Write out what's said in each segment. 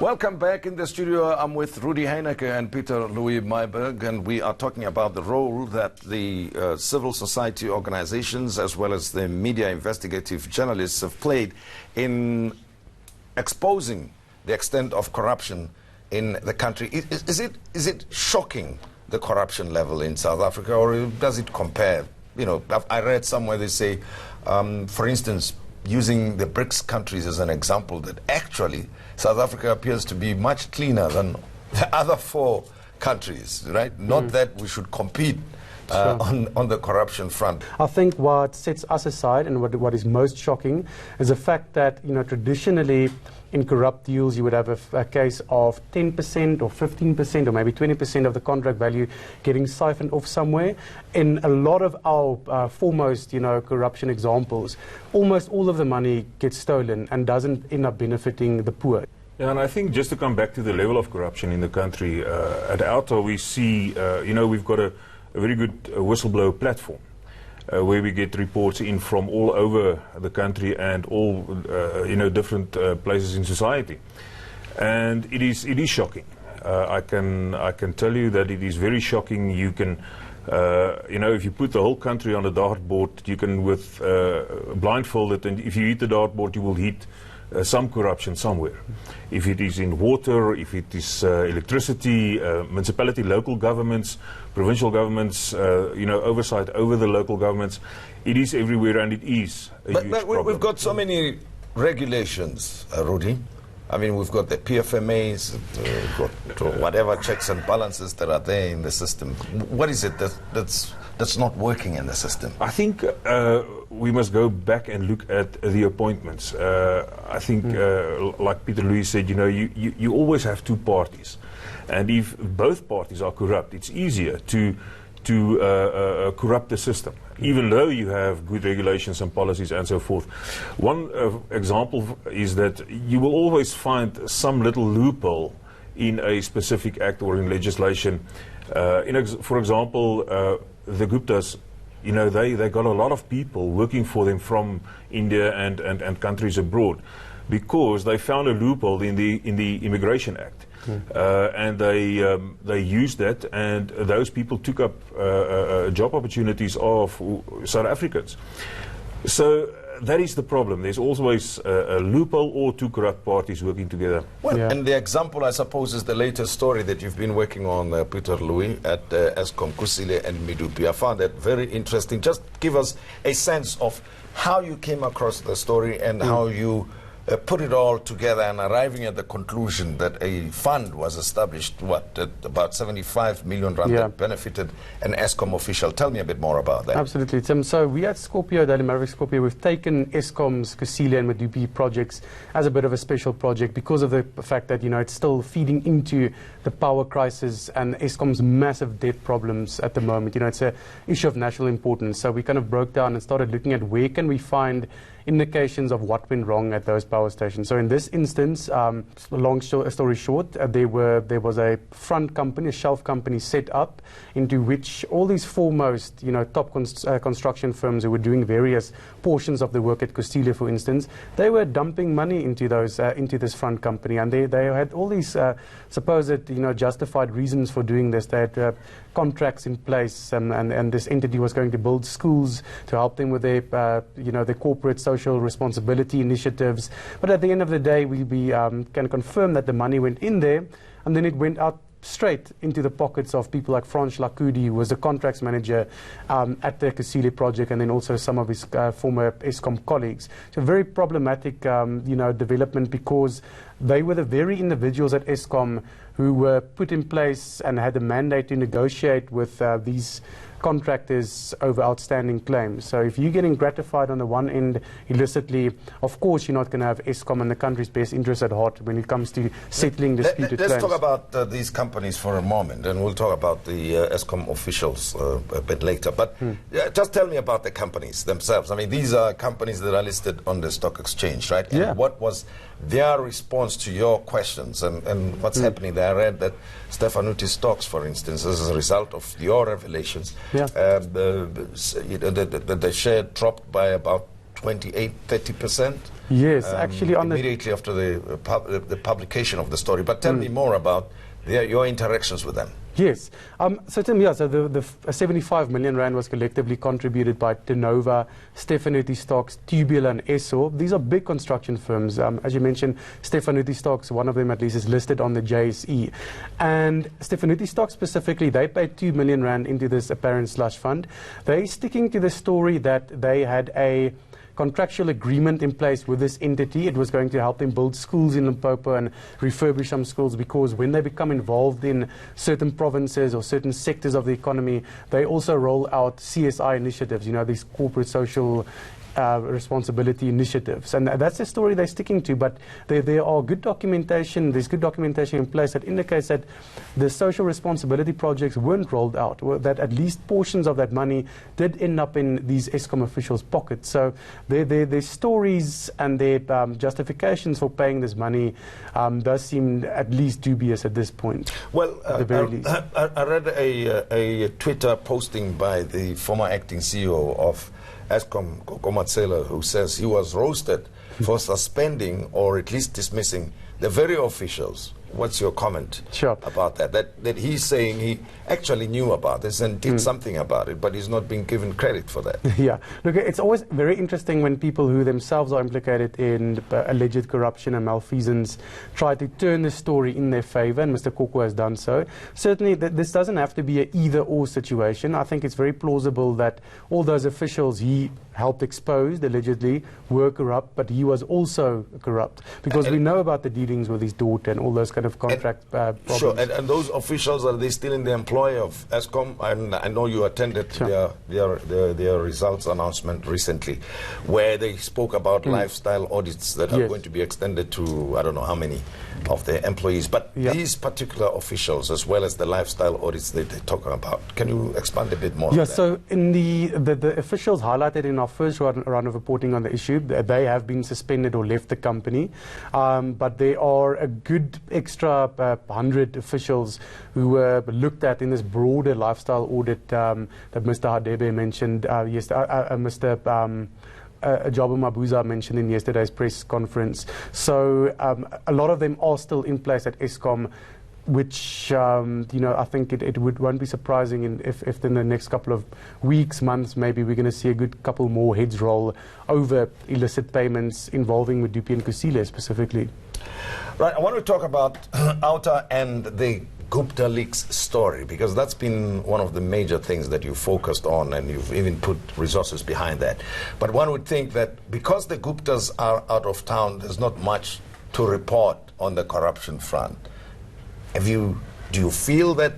Welcome back in the studio. I'm with Rudie Heyneke and Pieter-Louis Myburgh, and we are talking about the role that the civil society organizations as well as the media investigative journalists have played in exposing the extent of corruption in the country. Is it shocking, the corruption level in South Africa, or does it compare? You know, I read somewhere they say, for instance, using the BRICS countries as an example, that actually South Africa appears to be much cleaner than the other four countries, right? Not that we should compete on the corruption front. I think what sets us aside and what is most shocking is the fact that, you know, traditionally in corrupt deals you would have a case of 10% or 15% or maybe 20% of the contract value getting siphoned off somewhere. In a lot of our foremost, you know, corruption examples, almost all of the money gets stolen and doesn't end up benefiting the poor. Yeah, and I think just to come back to the level of corruption in the country, at OUTA we see, you know, we've got a very good whistleblower platform where we get reports in from all over the country and all, you know, different places in society. And it is shocking. I can tell you that it is very shocking. You can, you know, if you put the whole country on a dartboard, you can blindfold it, and if you hit the dartboard, you will hit some corruption somewhere. If it is in water, if it is electricity, municipality, local governments, provincial governments, you know, oversight over the local governments, it is everywhere, and it is a huge problem. We've got so many regulations, Rudie. I mean, we've got the PFMAs, we've got whatever checks and balances that are there in the system. What is it that's not working in the system? I think we must go back and look at the appointments. I think, like Pieter-Louis said, you know, you always have two parties. And if both parties are corrupt, it's easier to corrupt the system, even though you have good regulations and policies and so forth. One example is that you will always find some little loophole in a specific act or in legislation. For example, the Guptas, you know, they got a lot of people working for them from India and countries abroad because they found a loophole in the Immigration Act. And they used that, and those people took up job opportunities of South Africans. So that is the problem. There's always a loophole or two corrupt parties working together. Well, and the example, I suppose, is the latest story that you've been working on, Pieter-Louis, at Eskom, Kusile and Myburgh. I found that very interesting. Just give us a sense of how you came across the story and how you put it all together and arriving at the conclusion that a fund was established, at about 75 million rand that benefited an Eskom official. Tell me a bit more about that. Absolutely, Tim. So we at Scorpio, Daily Maverick Scorpio, we've taken Eskom's Kusile and Myburgh projects as a bit of a special project because of the fact that, you know, it's still feeding into the power crisis and Eskom's massive debt problems at the moment. You know, it's an issue of national importance. So we kind of broke down and started looking at where can we find indications of what went wrong at those power stations. So in this instance, long story short, there was a front company, a shelf company set up into which all these foremost, you know, top construction firms who were doing various portions of the work at Kusile, for instance, they were dumping money into this front company, and they had all these supposed, you know, justified reasons for doing this. They had contracts in place, and this entity was going to build schools to help them with their, you know, their corporate social responsibility initiatives. But at the end of the day, we can confirm that the money went in there, and then it went out straight into the pockets of people like Franz Lakudi, who was the contracts manager at the Kusile project, and then also some of his former Eskom colleagues. So very problematic, you know, development, because they were the very individuals at Eskom who were put in place and had a mandate to negotiate with these contractors over outstanding claims. So if you're getting gratified on the one end illicitly, of course you're not going to have Eskom and the country's best interests at heart when it comes to settling disputed claims. Let's talk about these companies for a moment, and we'll talk about the Eskom officials a bit later. But just tell me about the companies themselves. I mean, these are companies that are listed on the stock exchange, right? And what was their response to your questions and what's happening there? I read that Stefanuti stocks, for instance, as a result of your revelations, the share dropped by about 28-30%. Yes, actually on immediately after the publication of the story. But tell me more about your interactions with them. Yes. So Tim, so the 75 million rand was collectively contributed by Tenova, Stefanuti Stocks, Tubular and Essor. These are big construction firms. As you mentioned, Stefanuti Stocks, one of them at least, is listed on the JSE. And Stefanuti Stocks specifically, they paid 2 million rand into this apparent slush fund. They're sticking to the story that they had a contractual agreement in place with this entity. It was going to help them build schools in Limpopo and refurbish some schools, because when they become involved in certain provinces or certain sectors of the economy, they also roll out CSI initiatives, these corporate social responsibility initiatives, and that's the story they're sticking to. But there are good documentation. There's good documentation in place that indicates that the social responsibility projects weren't rolled out, that at least portions of that money did end up in these Eskom officials' pockets. So their stories and their justifications for paying this money does seem at least dubious at this point. Well, at the very least. I read a Twitter posting by the former acting CEO of Eskom, Komatsela, who says he was roasted for suspending or at least dismissing the very officials. What's your comment about that? That he's saying he actually knew about this and did something about it, but he's not being given credit for that. Yeah. Look, it's always very interesting when people who themselves are implicated in alleged corruption and malfeasance try to turn the story in their favor, and Mr. Koko has done so. Certainly, this doesn't have to be an either-or situation. I think it's very plausible that all those officials he helped expose, allegedly, were corrupt, but he was also corrupt, because we know about the dealings with his daughter and all those kind of contract problems. Sure, and those officials, are they still in the employ of Eskom? And I know you attended their results announcement recently, where they spoke about lifestyle audits that are going to be extended to, I don't know how many of their employees. But these particular officials, as well as the lifestyle audits that they're talking about, can you expand a bit more on that? So in the officials highlighted in our first round of reporting on the issue, they have been suspended or left the company. But there are a good extra 100 officials who were looked at in this broader lifestyle audit that Mr. Hadebe mentioned Mr. Jabu Mabuza mentioned in yesterday's press conference. So a lot of them are still in place at Eskom, which I think it won't be surprising if in the next couple of weeks, months, maybe we're going to see a good couple more heads roll over illicit payments involving Medupi and Kusile specifically. Right, I want to talk about OUTA and the Gupta leaks story, because that's been one of the major things that you focused on, and you've even put resources behind that. But one would think that because the Guptas are out of town, there's not much to report on the corruption front. Do you feel that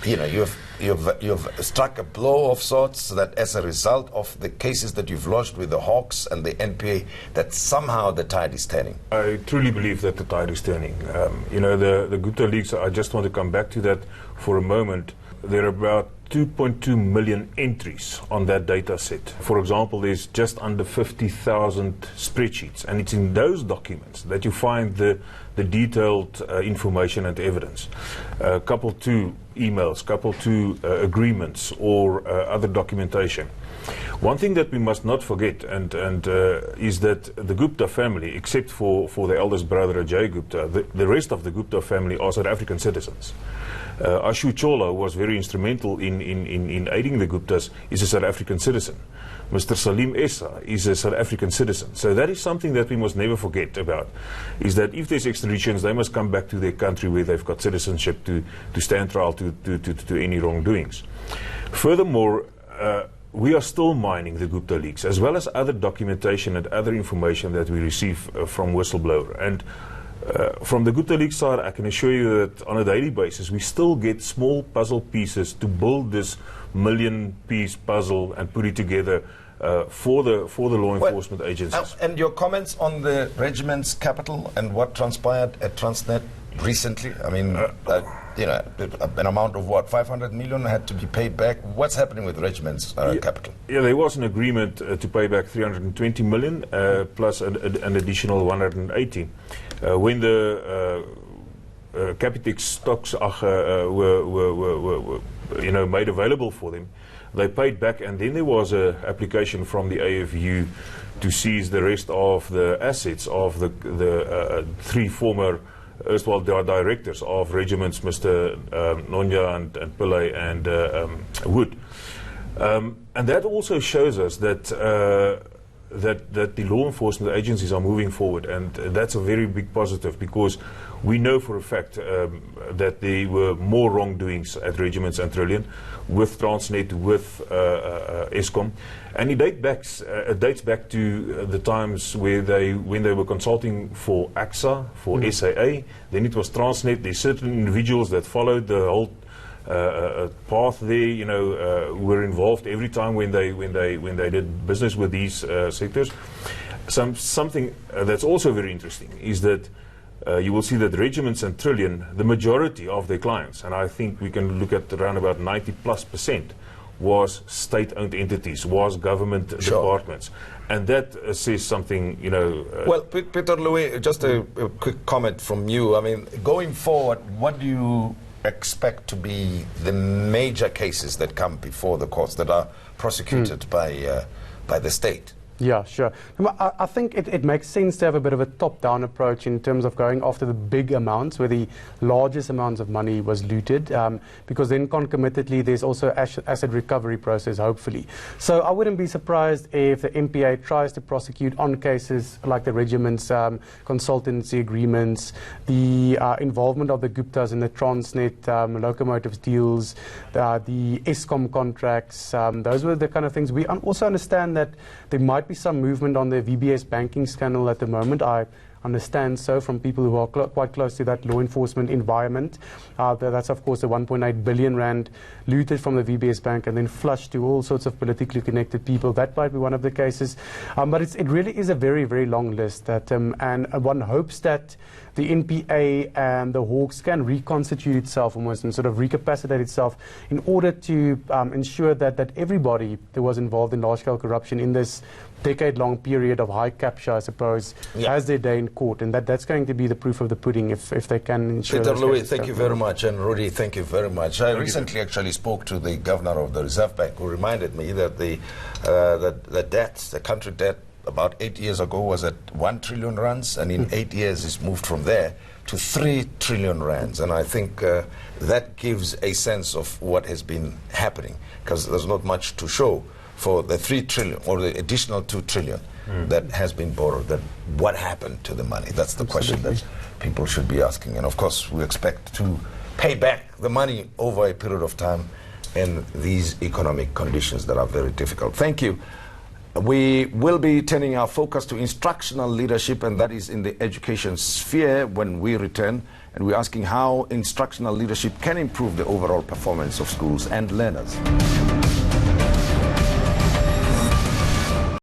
you've struck a blow of sorts, that as a result of the cases that you've lodged with the Hawks and the NPA, that somehow the tide is turning? I truly believe that the tide is turning. The Gupta leaks, I just want to come back to that for a moment. There are about 2.2 million entries on that data set. For example, there's just under 50,000 spreadsheets, and it's in those documents that you find the detailed information and evidence, coupled to emails, coupled to agreements or other documentation. One thing that we must not forget is that the Gupta family, except for the eldest brother Ajay Gupta, the rest of the Gupta family are South African citizens. Ashu Chola was very instrumental in aiding the Guptas, is a South African citizen. Mr. Salim Essa is a South African citizen. So that is something that we must never forget about, is that if there's extraditions, they must come back to their country where they've got citizenship to stand trial to any wrongdoings. Furthermore, we are still mining the Gupta leaks, as well as other documentation and other information that we receive from whistleblower. And from the Gupta leaks side, I can assure you that on a daily basis, we still get small puzzle pieces to build this million-piece puzzle and put it together for the law enforcement agencies. And your comments on the regiment's capital and what transpired at Transnet recently? I mean, an amount of what, 500 million had to be paid back. What's happening with regiment's capital? Yeah, there was an agreement to pay back 320 million plus an additional 180. When the Capitec stocks were made available for them, they paid back, and then there was an application from the AFU to seize the rest of the assets of the three former erstwhile directors of regiments, Mr. Nonya and Pillay and Wood. And that also shows us that that the law enforcement agencies are moving forward, and that's a very big positive, because we know for a fact that there were more wrongdoings at Regiments and Trillion with Transnet, with Eskom, and it dates back to the times when they were consulting for AXA, for SAA. Then it was Transnet. There's certain individuals that followed the whole path there, were involved every time when they did business with these sectors. Something that's also very interesting is that you will see that Regiments and Trillion, the majority of their clients, and I think we can look at around about 90+%, was state-owned entities, was government departments. And that says something, Well, Pieter-Louis, just a quick comment from you. I mean, going forward, what do you expect to be the major cases that come before the courts that are prosecuted by the state? Yeah, sure. I think it makes sense to have a bit of a top-down approach in terms of going after the big amounts where the largest amounts of money was looted, because then concomitantly there's also asset recovery process, hopefully. So I wouldn't be surprised if the MPA tries to prosecute on cases like the regiments, consultancy agreements, the involvement of the Guptas in the Transnet locomotives deals, the Eskom contracts. Those were the kind of things. We also understand that there might be some movement on the VBS banking scandal at the moment. I understand so from people who are quite close to that law enforcement environment. That's, of course, the 1.8 billion rand looted from the VBS bank and then flushed to all sorts of politically connected people. That might be one of the cases. But it really is a very, very long list. And one hopes that the NPA and the Hawks can reconstitute itself almost and sort of recapacitate itself in order to ensure that everybody that was involved in large-scale corruption in this decade-long period of high capture, I suppose, has their day in court. And that's going to be the proof of the pudding if they can ensure. Pieter-Louis, thank you very much. And Rudie, thank you very much. I recently actually spoke to the governor of the Reserve Bank, who reminded me that the country debt, about 8 years ago was at 1 trillion rands, and in 8 years it's moved from there to 3 trillion rands. And I think that gives a sense of what has been happening, because there's not much to show for the 3 trillion or the additional 2 trillion that has been borrowed. That what happened to the money? That's the question that people should be asking. And of course, we expect to pay back the money over a period of time in these economic conditions that are very difficult. Thank you. We will be turning our focus to instructional leadership, and that is in the education sphere when we return. And we're asking how instructional leadership can improve the overall performance of schools and learners.